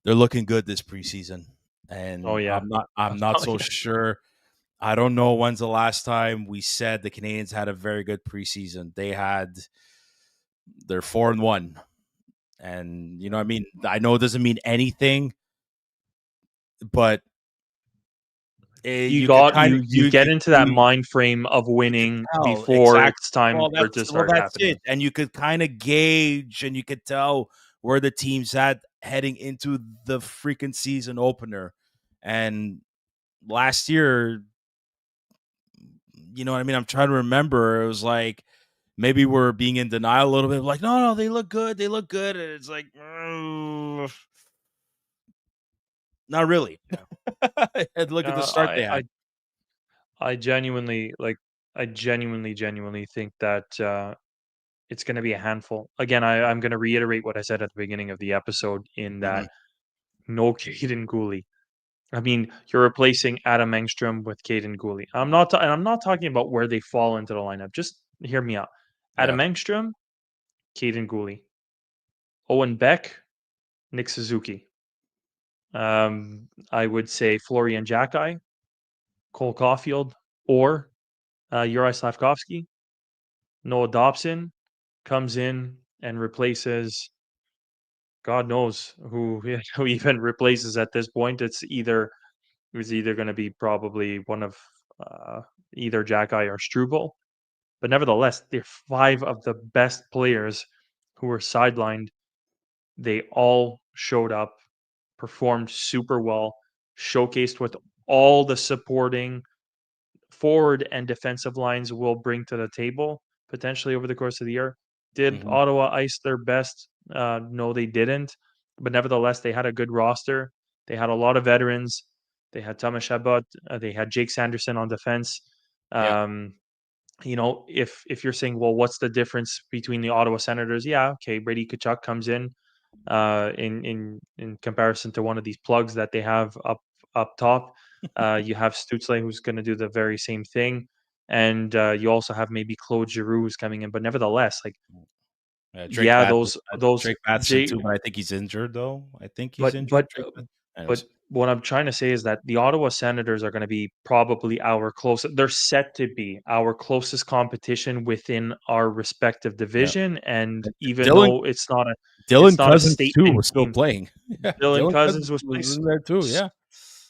they're looking good this preseason, Oh and yeah. I'm not Oh so yeah. sure. I don't know when's the last time we said the Canadiens had a very good preseason. They're 4-1, and you know what I mean. I know it doesn't mean anything, but You you could got kind of you get into that mind frame of you could winning tell before exactly. it's time for it to start That's happening. it, and you could kind of gauge, and you could tell where the team's at heading into the freaking season opener. And last year, you know what I mean. I'm trying to remember. It was like maybe we're being in denial a little bit. Like, no, they look good. They look good. And it's like, Not really. Yeah. And look at the start they had. I genuinely genuinely think that it's going to be a handful. Again, I'm going to reiterate what I said at the beginning of the episode in that Mhm. no Caden Gooley. I mean, you're replacing Adam Engstrom with Caden Gooley. I'm not talking about where they fall into the lineup. Just hear me out. Yeah. Adam Engstrom, Caden Gooley, Owen Beck, Nick Suzuki. I would say Florian Jacki, Cole Caulfield, or Uri Slavkovsky. Noah Dobson comes in and replaces God knows who who even replaces at this point. It was either going to be probably one of uh, either Jacki or Struble. But nevertheless, they're five of the best players who were sidelined. They all showed up, performed super well, showcased with all the supporting forward and defensive lines will bring to the table potentially over the course of the year. Did Mhm. Ottawa ice their best? No, they didn't. But nevertheless, they had a good roster. They had a lot of veterans. They had Thomas Chabot. They had Jake Sanderson on defense. Yeah. Um, if you're saying, well, what's the difference between the Ottawa Senators? Yeah, okay, Brady Tkachuk comes in comparison to one of these plugs that they have up top. You have Stutzle who's going to do the very same thing, and you also have maybe Claude Giroux who's coming in. But nevertheless, like Yeah, yeah, those Drake Matheson J, too, but I think he's injured though. I think he's but injured. but Drake uh, Math but Anyways. what I'm trying to say is that the Ottawa Senators are going to be probably our closest. They're set to be our closest competition within our respective Yeah. division, and And even Dylan though it's Dylan not a Cousins too statement was still game. playing. Yeah. Dylan Dylan Cousins Cousins was playing. was in there too. Yeah.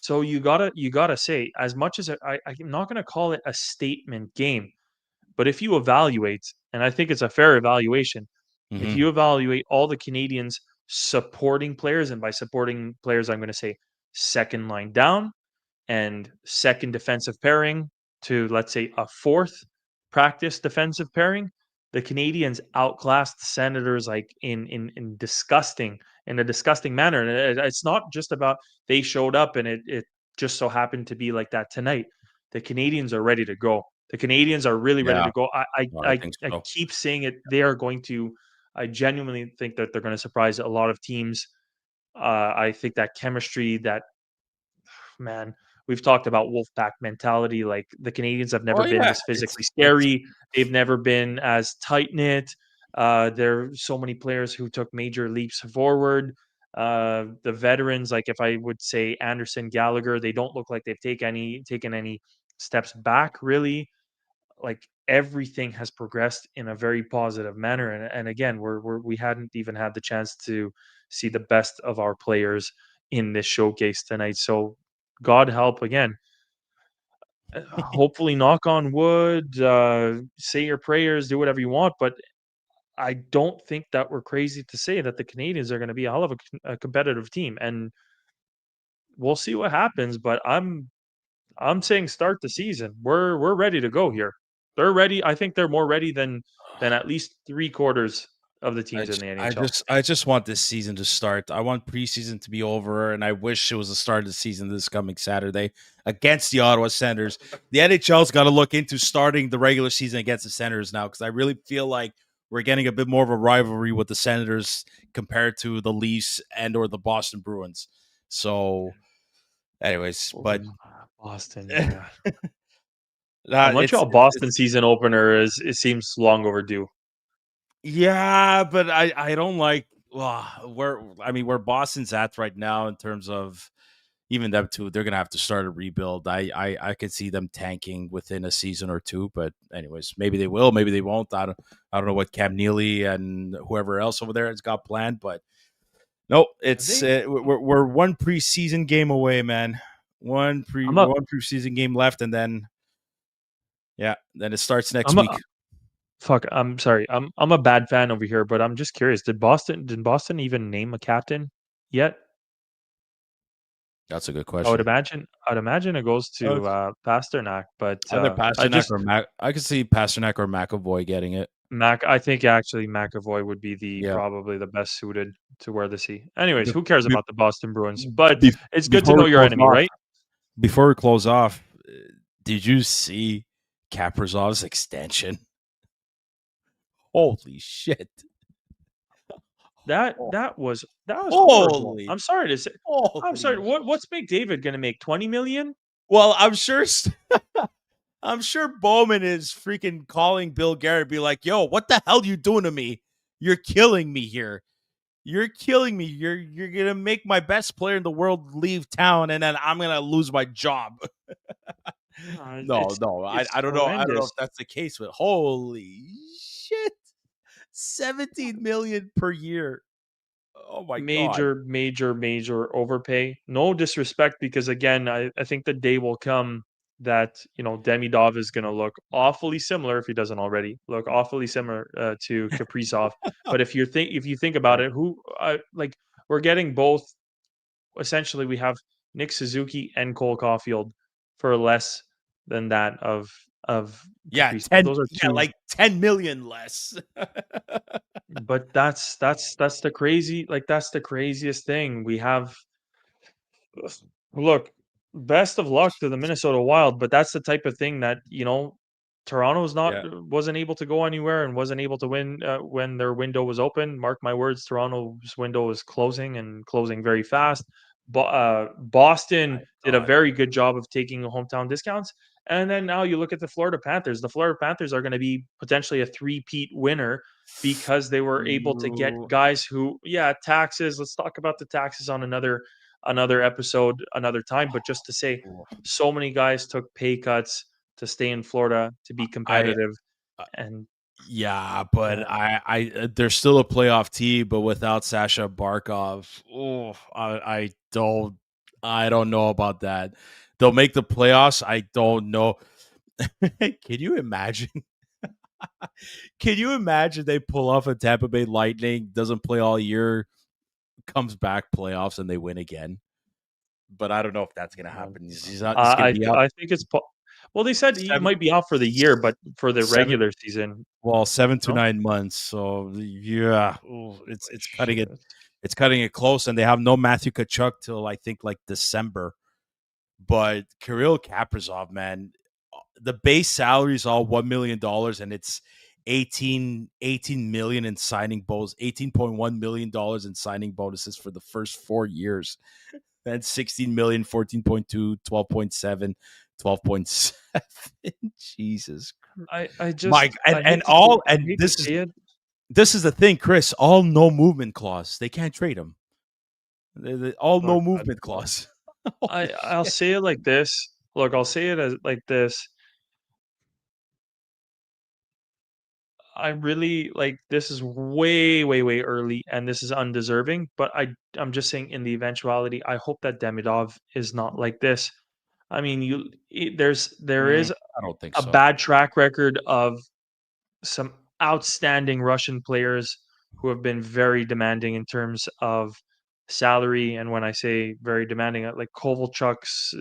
So you gotta say, as much as I'm not gonna call it a statement game, but if you evaluate, and I think it's a fair evaluation, if Mhm. you evaluate all the Canadians supporting players, and by supporting players, I'm gonna say second line down, and second defensive pairing to, let's say, a fourth practice defensive pairing, the Canadians outclassed the Senators like in a disgusting manner. And it's not just about they showed up and it just so happened to be like that tonight. The Canadians are ready to go. The Canadians are really ready Yeah. to go. No, I think I so. keep saying it. They are going to. I genuinely think that they're going to surprise a lot of teams. I think that chemistry, that man, we've talked about Wolfpack mentality. Like the Canadians have never Oh been yeah. this physically It's scary. They've never been as tight knit. There are so many players who took major leaps forward. The veterans, like if I would say Anderson, Gallagher, they don't look like they've taken any steps back really. Like everything has progressed in a very positive manner, and again, we hadn't even had the chance to see the best of our players in this showcase tonight. So, God help again. Hopefully, knock on wood. Say your prayers, do whatever you want, but I don't think that we're crazy to say that the Canadians are going to be a hell of a competitive team, and we'll see what happens. But I'm saying start the season. We're ready to go here. They're ready. I think they're more ready than at least three quarters of the I teams in just, the I NHL. just I just want this season to start. I want preseason to be over, and I wish it was the start of the season this coming Saturday against the Ottawa Senators. The NHL's got to look into starting the regular season against the Senators now, because I really feel like we're getting a bit more of a rivalry with the Senators compared to the Leafs and or the Boston Bruins. So, anyways, but Boston, yeah. A it's Montreal Boston season opener is it seems long overdue. yeah, but I don't like where Boston's at right now in terms of even them too. They're gonna have to start a rebuild. I could see them tanking within a season or two, but anyways, maybe they will, maybe they won't. I don't know what Cam Neely and whoever else over there has got planned, but no, Have it's they? we're one preseason game away, man. I'm a One preseason game left, and then yeah, then it starts next I'm week. a fuck. I'm sorry. I'm a bad fan over here, but I'm just curious. Did Boston even name a captain yet? That's a good I would question. imagine. I'd imagine it goes to Pasternak, but Either I Pasternak just or Mac. I could see Pasternak or McAvoy getting it. I think actually McAvoy would be Yeah. probably the best suited to wear the C. Anyways, Be- who cares be- about the Boston Bruins? But be- it's good to before we know your close enemy, off, right? did you see Kaprizov's extension? Holy shit! That Oh, that was horrible. holy, I'm sorry to say. I'm sorry. holy. What's McDavid going to make 20 million? Well, I'm sure Bowman is freaking calling Bill Garrett, be like, "Yo, what the hell you doing to me? You're killing me here. You're killing me. You're gonna make my best player in the world leave town, and then I'm gonna lose my job." No, no, It's I don't know. I don't know if horrendous. that's the case, but holy shit, 17 million per year. Oh my god. Major overpay. No disrespect, because again, I think the day will come that Demidov is going to look awfully similar, if he doesn't already look awfully similar to Kaprizov. But if you think about Right. it, like we're getting both. Essentially, we have Nick Suzuki and Cole Caulfield for less than that of Yeah, Kaprizov. 10, Those are yeah, two. like 10 million less. But that's the crazy, like that's the craziest thing. We have Look, best of luck to the Minnesota Wild, but that's the type of thing that, Toronto's not Yeah. wasn't able to go anywhere and wasn't able to win when their window was open. Mark my words, Toronto's window is closing and closing very fast. Boston My did a god. very good job of taking hometown discounts. And then now you look at the Florida Panthers. The Florida Panthers are going to be potentially a three-peat winner because they were able to get You guys who, yeah, taxes. Let's talk about the taxes on another episode, another time. But just to say, so many guys took pay cuts to stay in Florida to be I competitive, and Yeah, but yeah, they're still a playoff team, but without Sasha Barkov, I don't know about that. They'll make the playoffs. I don't know. Can you imagine? Can you imagine they pull off a Tampa Bay Lightning, doesn't play all year, comes back playoffs, and they win again? But I don't know if that's gonna um, happen. He's not. He's gonna be out I think well, they said he seven, might be out for the year, but for the seven. regular season, Well, 7 to no. 9 months. So yeah, Holy it's cutting it. shit. It's cutting it close, and they have no Matthew Kachuk till I think like December. But Kirill Kaprizov, man, the base salary is all $1 million, and it's 18 million in signing bonus, $18.1 million in signing bonuses for the first 4 years. Then 16 million, 14.2, 12.7, 12.7. Jesus Christ. Mike, I hate to say it. this is the thing, Chris. All no movement clause. They can't trade him. All no Look, movement clause. Holy I'll shit. say it like this. Look, I'll say it as like this. I really like this is way, way, way early, and this is undeserving. But I'm just saying, in the eventuality, I hope that Demidov is not like this. I mean, there is I don't think a so. bad track record of some outstanding Russian players who have been very demanding in terms of salary. And when I say very demanding, like Kovalchuk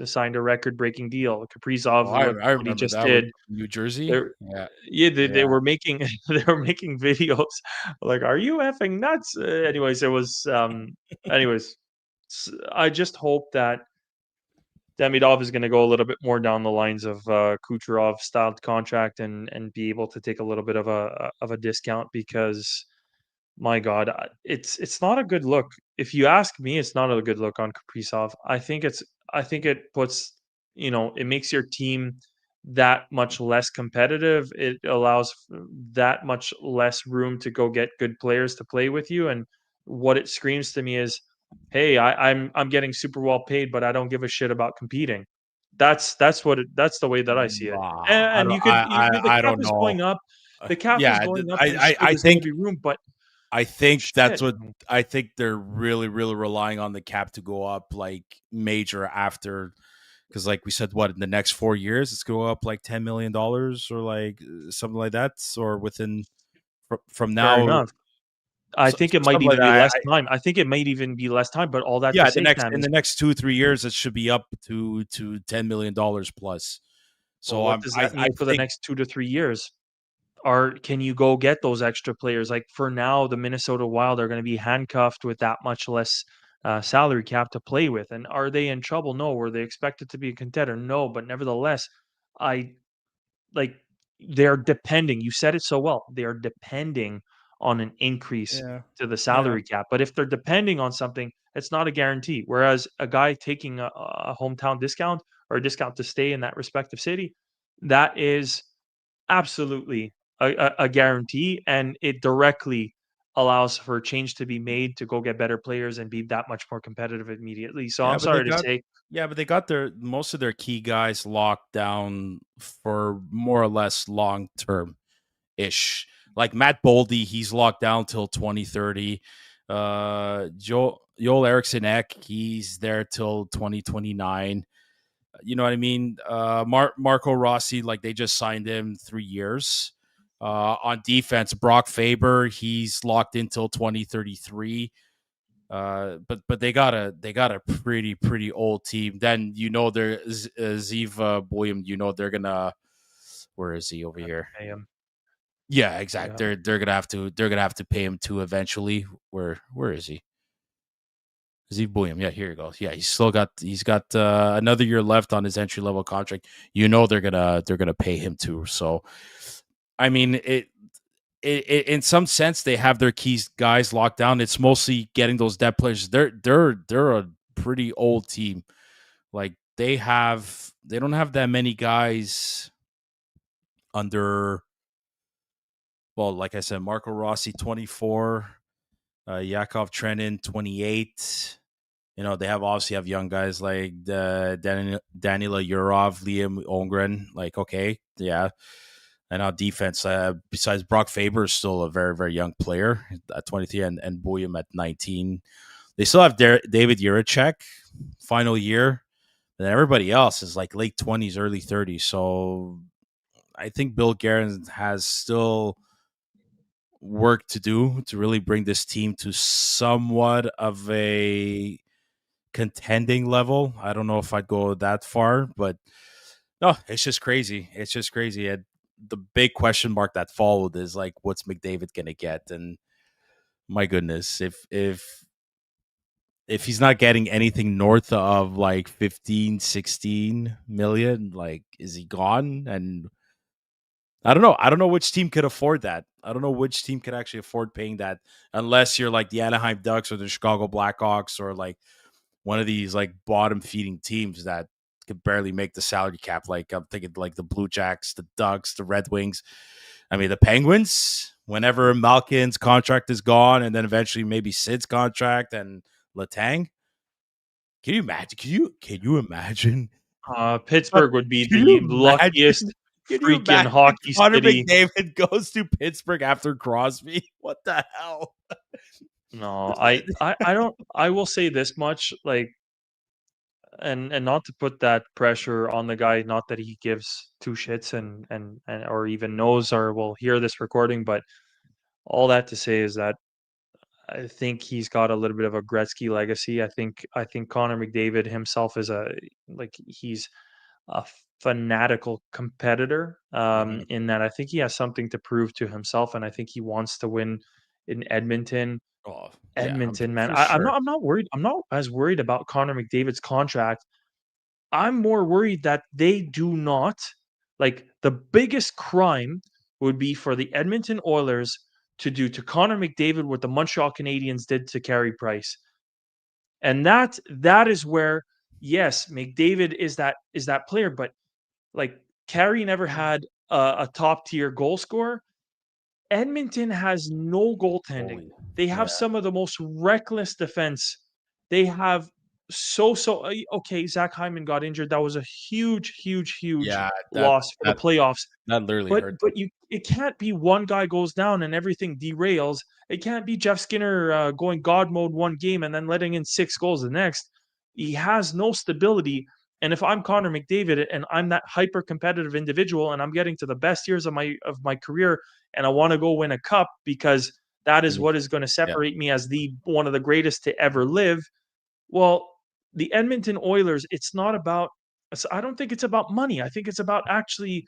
signed a record-breaking deal. Oh, Kaprizov, look I what he remember just that with did. New Jersey. They're Yeah, yeah, they yeah. were making they were making videos like, "Are you effing nuts?" Anyways, it was anyways, I just hope that Demidov is going to go a little bit more down the lines of Kucherov styled contract and be able to take a little bit of a discount, because my God, it's not a good look. If you ask me, it's not a good look on Kaprizov. I think it puts, it makes your team that much less competitive. It allows that much less room to go get good players to play with you. And what it screams to me is, hey, I'm getting super well paid, but I don't give a shit about competing. That's the way that I see it. I And don't. the I cap don't is know. going up. The cap is Yeah, going up, and sure, I there's going to think be room, but that's shit. what I think. They're really, really relying on the cap to go up like major after, because like we said, what in the next 4 years it's go up like $10 million or like something like that, or within from Fair now, enough. I think it might something like even be that. less time. I think it might even be less time, but all that to Yeah, say, Cam, in is, the next 2 3 years, it should be up to $10 million plus. well, So what does that I mean for the think next 2 to 3 years? can you go get those extra players? Like for now, the Minnesota Wild are going to be handcuffed with that much less salary cap to play with. And are they in trouble? No. Were they expected to be a contender? No. But nevertheless, I like they're depending. You said it so well. They are depending on an increase Yeah. to the Yeah. salary cap. But if they're depending on something, it's not a guarantee. Whereas a guy taking a hometown discount or a discount to stay in that respective city, that is absolutely a guarantee, and it directly allows for change to be made to go get better players and be that much more competitive immediately. So Yeah, I'm but they sorry to got say, yeah, but they got their most of their key guys locked down for more or less long term ish. Like Matt Boldy, he's locked down till 2030. Joel Eriksson Ek, he's there till 2029. You know what I mean? Marco Rossi, like they just signed him 3 years. On defense, Brock Faber, he's locked in till 2033. But they got a pretty old team. Then they're Ziva Boyum. They're gonna, where is he over here? I am, Yeah, exactly. yeah. They're gonna have to pay him too eventually. Where is he? Ziva Boyum. Yeah, here he goes. Yeah, he's got another year left on his entry level contract. They're gonna pay him too. So I mean it, in some sense they have their keys guys locked down. It's mostly getting those depth players. They're a pretty old team. Like they don't have that many guys under. Well, like I said, Marco Rossi 24, Yakov Trenin 28. They obviously have young guys like Danila Yurov, Liam Ongren. Like, okay, yeah. And on defense, besides Brock Faber is still a very, very young player at 23, and Boyum at 19. They still have David Juracek, final year. And everybody else is like late 20s, early 30s. So I think Bill Guerin has still work to do to really bring this team to somewhat of a contending level. I don't know if I'd go that far, but no, it's just crazy. It's just crazy. And the big question mark that followed is like, what's McDavid gonna get? And my goodness, if he's not getting anything north of like 15, 16 million, like is he gone? And I don't know. I don't know which team could afford that. I don't know which team could actually afford paying that unless you're like the Anaheim Ducks or the Chicago Blackhawks or like one of these like bottom feeding teams that could barely make the salary cap. Like I'm thinking like the Blue Jacks, the Ducks, the Red Wings. I mean the Penguins, whenever Malkin's contract is gone and then eventually maybe Sid's contract and Letang. Can you imagine? Can you imagine? Pittsburgh would be Can you the luckiest imagine? Can you freaking imagine hockey Connor city. McDavid goes to Pittsburgh after Crosby? What the hell? No, I don't. I will say this much, like, and not to put that pressure on the guy, not that he gives two shits and or even knows or will hear this recording, but all that to say is that I think he's got a little bit of a Gretzky legacy. I think Connor McDavid himself is he's a fanatical competitor, Mhm. in that I think he has something to prove to himself, and I think he wants to win in Edmonton. Oh, yeah, Edmonton, man. for I'm sure. not. I'm not worried. I'm not as worried about Connor McDavid's contract. I'm more worried that they do not, like, the biggest crime would be for the Edmonton Oilers to do to Connor McDavid what the Montreal Canadiens did to Carey Price. And that is where, yes, McDavid is that player, but like Carey never had a top tier goal scorer. Edmonton has no goaltending. Holy, They yeah, have some of the most reckless defense. They have okay, Zach Hyman got injured. That was a huge, huge, huge yeah. That loss for the that playoffs. that literally But hurt them. but you it can't be one guy goes down and everything derails. It can't be Jeff Skinner going God mode one game and then letting in 6 goals the next. He has no stability. And if I'm Connor McDavid and I'm that hyper competitive individual and I'm getting to the best years of my career and I want to go win a cup because that You is need what to, is going to yeah. separate me as the one of the greatest to ever live. Well, the Edmonton Oilers, it's not about. I don't think it's about money. I think it's about actually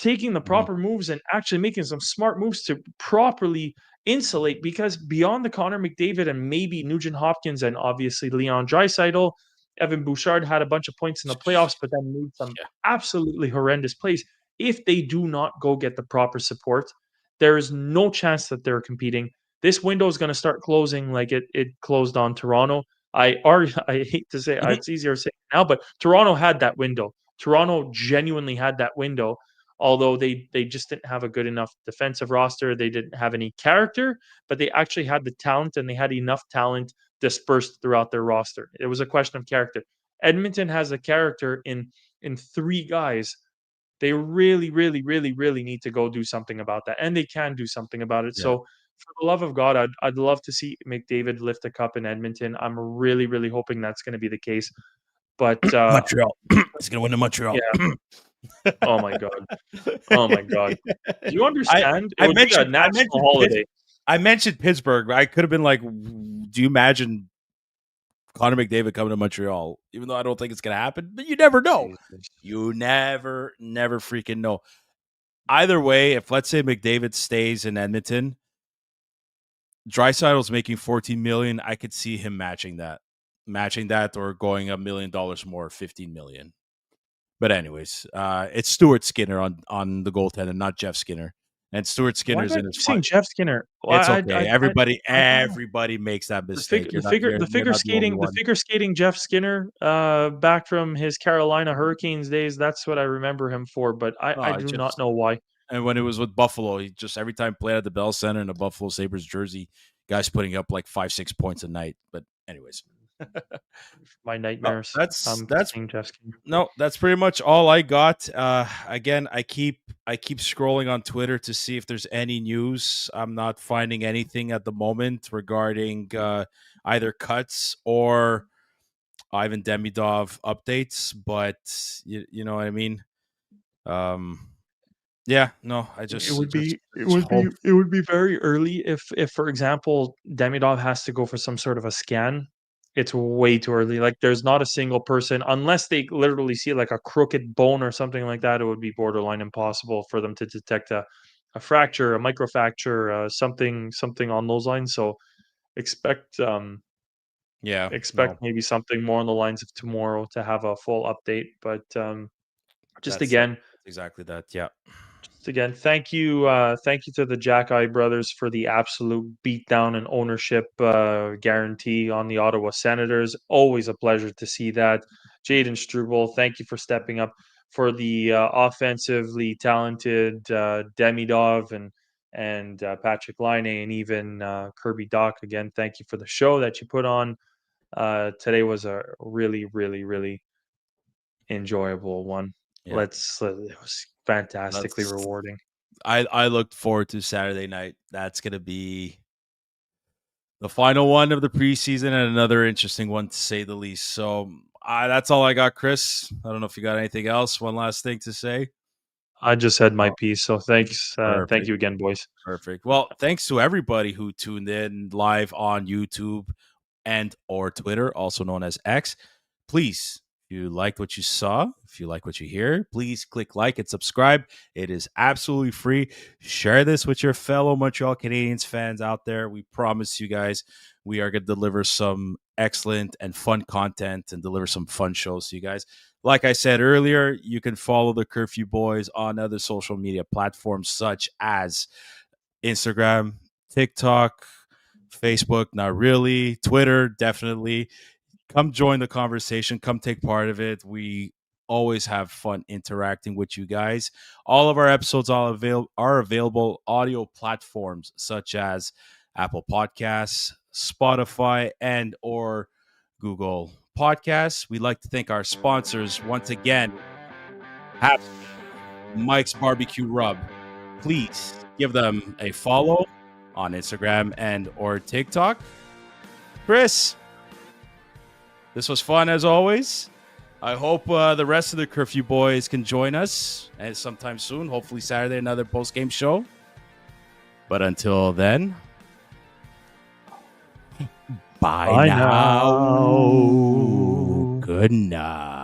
taking the proper moves and actually making some smart moves to properly insulate, because beyond the Connor McDavid and maybe Nugent Hopkins and obviously Leon Draisaitl, Evan Bouchard had a bunch of points in the playoffs, but then made some absolutely horrendous plays. If they do not go get the proper support, there is no chance that they're competing. This window is going to start closing like it closed on Toronto. I hate to say Mhm. it's easier to say now, but Toronto had that window. Toronto genuinely had that window, although they just didn't have a good enough defensive roster. They didn't have any character, but they actually had the talent, and they had enough talent dispersed throughout their roster. It was a question of character. Edmonton has a character in three guys. They really, really, really, really need to go do something about that, and they can do something about it. Yeah. So, for the love of God, I'd love to see McDavid lift a cup in Edmonton. I'm really, really hoping that's going to be the case. But Montreal. He's gonna win in Montreal. yeah, oh my God, oh my God. Do you I understand? It I would be a mentioned I national mentioned holiday. I mentioned Pittsburgh. I could have been like, do you imagine Connor McDavid coming to Montreal? Even though I don't think it's gonna happen, but you never know. Jesus. You never freaking know. Either way, if let's say McDavid stays in Edmonton, Draisaitl's making $14 million. I could see him matching that, or going $1 million more, $15 million. But anyways, it's Stuart Skinner on the goaltender, not Jeff Skinner. And Stuart Why do Skinner's I in keep his saying Jeff Skinner? Well, It's okay. I don't know. Everybody makes that mistake. You're The you're figure not the only skating one. Jeff Skinner back from his Carolina Hurricanes days. That's what I remember him for, but I Oh, do not just know why. and when it was with Buffalo, he just every time played at the Bell Center in a Buffalo Sabres jersey, guys putting up like 5-6 points a night. But anyways, My no, nightmares. that's Seeing Jeff Skinner. no, that's pretty much all I got. Again, I keep scrolling on Twitter to see if there's any news. I'm not finding anything at the moment regarding either cuts or Ivan Demidov updates. But you know what I mean. Yeah, no, I just hope. It would be very early if for example Demidov has to go for some sort of a scan. It's way too early. Like there's not a single person, unless they literally see like a crooked bone or something like that. It would be borderline impossible for them to detect a fracture, a microfracture, something on those lines. So expect Yeah, expect no, maybe something more on the lines of tomorrow to have a full update. But just that's again, exactly that. Yeah, again, thank you to the Jack Eye brothers for the absolute beatdown and ownership guarantee on the Ottawa Senators. Always a pleasure to see that. Jaden Struble, thank you for stepping up for the offensively talented Demidov and Patrick Laine and even Kirby Doc. Again, thank you for the show that you put on. Today was a really, really, really enjoyable one. yeah. It was fantastically That's rewarding. I looked forward to Saturday night. That's gonna be the final one of the preseason and another interesting one to say the least. So that's all I got, Chris. I don't know if you got anything else. One last thing to say. I just said my Oh, piece, so thanks. Thank perfect. you again, boys. Perfect. Well, thanks to everybody who tuned in live on YouTube and or Twitter, also known as X. Please, if you liked what you saw, if you like what you hear, please click like and subscribe. It is absolutely free. Share this with your fellow Montreal Canadiens fans out there. We promise you guys we are going to deliver some excellent and fun content and deliver some fun shows to you guys. Like I said earlier, you can follow the Curfew Boys on other social media platforms such as Instagram, TikTok, Facebook, not really, Twitter, definitely. Come join the conversation. Come take part of it. We always have fun interacting with you guys. All of our episodes are available audio platforms such as Apple Podcasts, Spotify, and or Google Podcasts. We'd like to thank our sponsors once again. Habs, Mike's Barbecue Rub. Please give them a follow on Instagram and or TikTok. Chris, this was fun as always. I hope the rest of the Curfew Boys can join us and sometime soon. Hopefully Saturday, another post-game show. But until then, bye now. Good night.